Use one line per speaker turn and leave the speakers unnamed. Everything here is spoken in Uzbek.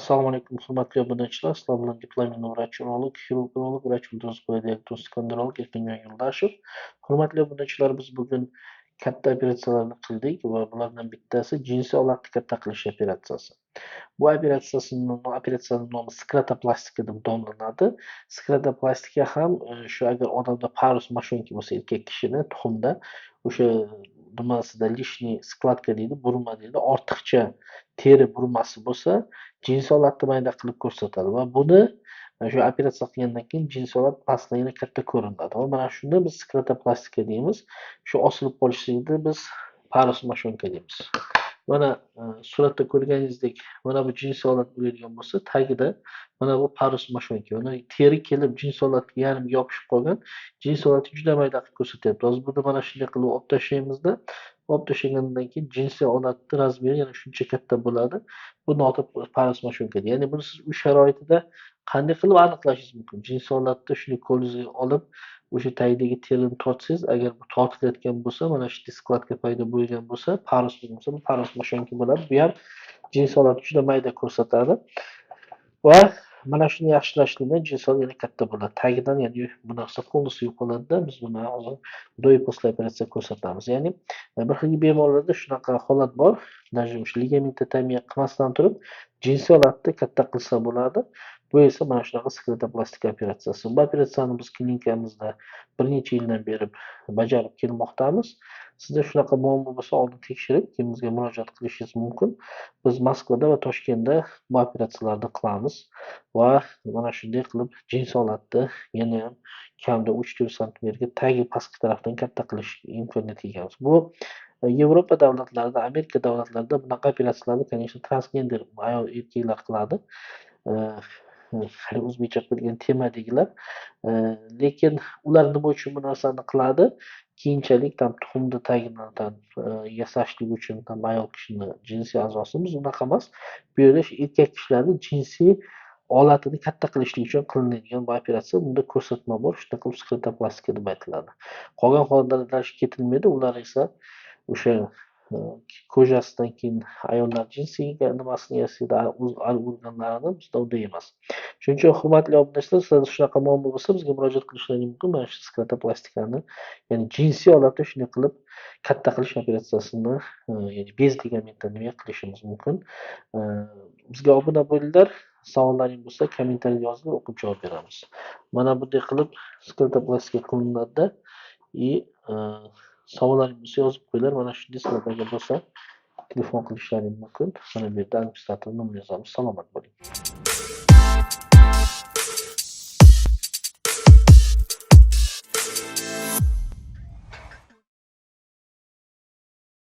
Assalomu alaykum, hurmatli obunachilar. Sizlar bilan diplomatli vrach-urolog, xirurg, vrach ultrasvuk diagnostik endokrinolog Erkinjon Yo'ldashev. Hurmatli obunachilar, biz bugun katta operatsiyalarni qildik va bulardan bittasi jinsiy olatni katta qilish operatsiyasi. Bu operatsiyaning nomi sklerotoplastika deb nomlanadi. Sklerotoplastika ham shu agar odamda parus moshonka bo'lsa, erkak kishini tuxumda o'sha nimasida lishniy skladka deydi, burma deydi, ortiqcha teri burmasi bo'lsa, jinsiy olatni mayda qilib ko'rsatadi va buni shu operatsiya qilgandan keyin jinsiy olat pastdan yana katta ko'rinadi va mana shuni biz sklerotoplastika deymiz. Shu osilib qolishlikni biz parus moshonka deymiz. Mana suratda ko'rganingizdek, mana bu jinsiy olat bo'ladigan bo'lsa, tagida mana bu parus moshonka. Mana teri kelib jinsiy olatga yarim yopishib qolgan. Jinsiy olatni juda mayda qilib ko'rsatyapti. Hozir buni mana shunday qilib olib tashlaymizda, olib tashlagandan keyin jinsiy olatni razmeri yana shuncha katta bo'ladi. Bu noto'g'ri parus moshonka. Ya'ni buni siz uy sharoitida qanday qilib aniqlashingiz mumkin? Jinsiy olatni shunday qo'lingizga olib, o'sha tagidagi terini tortsangiz, agar bu tortilayotgan bo'lsa, mana shu skladka paydo bo'lgan bo'lsa, parus bo'lsa, bu parus moshonka bo'ladi. Bu ham jinsiy olatni juda mayda ko'rsatadi. Va mana shuni yaxshilashlikdan jinsiy olat yana katta bo'ladi. Tagidan ya'ni bu narsa polностью yo'qoladi-da, biz buni hozir do и после operatsiya ko'rsatamiz. Ya'ni bir xil bemorlarda shunaqa holat bor. Даже o'sha ligamentotomiya qilmasdan turib, jinsiy olatni katta qilsa bo'ladi. Bu esa mana shunaqa sklerotoplastika operatsiyasi. Bu operatsiyani biz klinikamizda bir necha yildan beri bajarib kelmoqdamiz. Sizda shunaqa muammo bo'lsa, oldin tekshirib, keyin bizga murojaat qilishingiz mumkin. Biz Moskvada va Toshkentda bu operatsiyalarni qilamiz va mana shunday qilib jinsiy olatni yanayam kamida 3-4 santimetrga tagi pastki tarafdan katta qilish imkoniyatiga egamiz. Bu Yevropa davlatlarida, Amerika davlatlarida bunaqa operatsiyalarni, конечно, transgender ayol erkaklar qiladi. Hali o'zbekcha qilgan temadagilar. Lekin ular nima uchun bu narsani qiladi? Keyinchalik tuxumni tagidan yasashlik uchun ayol kishini jinsiy a'zosini, biz unaqa emas. Bu yerda erkak kishilarni jinsiy olatini katta qilishlik uchun qilinadigan bu operatsiya. Bunda ko'rsatma bor. Shunday qilib sklerotoplastika deb aytiladi. Qolgan holatlarda ketilmaydi. Ular esa o'sha ko'jasidan keyin ayollar jinsiy nimasini yasaydi, organlarini, bizda unday emas. Shuning uchun hurmatli obunachilar, sizlarda shunaqa muammo bo'lsa, bizga murojaat qilishlaringiz mumkin. Mana shu sklerotoplastikani, ya'ni jinsiy olatni shunday qilib katta qilish operatsiyasini, ya'ni bez ligamentini qilishimiz mumkin. Bizga obuna bo'linglar. Savollaring bo'lsa, kommentariyga yozinglar, o'qib javob beramiz. Mana bunday qilib sklerotoplastika qilinadi и savollaring bo'lsa yozib qo'yinglar. Mana shunday sizlarda bo'lsa telefon qilishlaring mumkin. Mana bu yerda administrator nomini yozamiz. Salomat bo'ling.